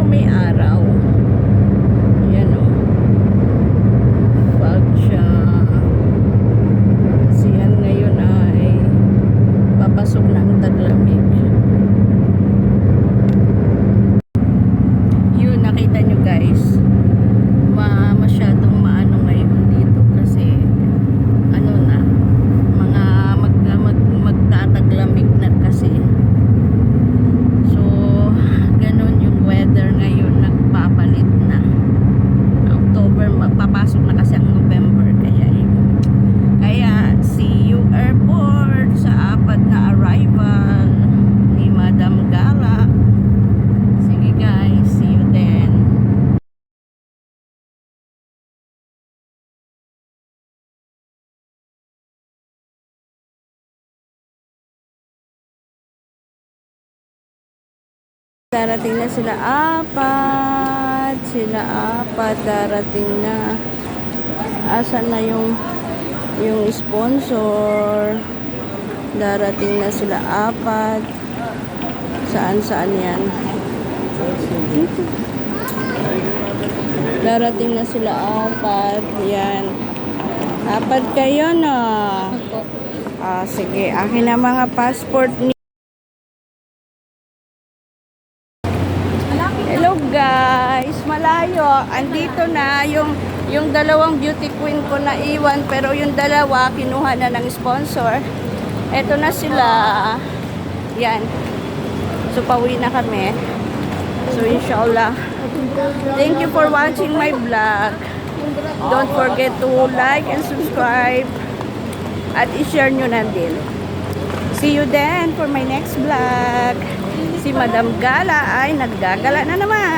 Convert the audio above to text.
may araw. Yan o. Fog siya. Kasi yan ngayon ay papasok na ang taglamig. Yun, nakita nyo guys. Masyadong maano ngayon dito kasi ano na, mga magtataglamig na kasi. So, ganun yung weather ngayon, nagpapalit na. October, papasok na kasi ang November, kaya see you airport sa apat na arrival ni Madam Gala. Sige guys, see you then. Darating na sila apat darating na. Asan na yung sponsor? Darating na sila apat. Saan yan? Dito. Darating na sila apat. Yan. Apat kayo no? Sige, akin na mga passport ni. Hello guys, malayo. Andito na yung dalawang beauty queen ko na iwan, pero yung dalawa kinuha na ng sponsor. Eto na sila. Yan. So pauwi na kami. So inshallah. Thank you for watching my vlog. Don't forget to like and subscribe. At i-share nyo na din. See you then for my next vlog. Si Madam Gala ay naggagala na naman.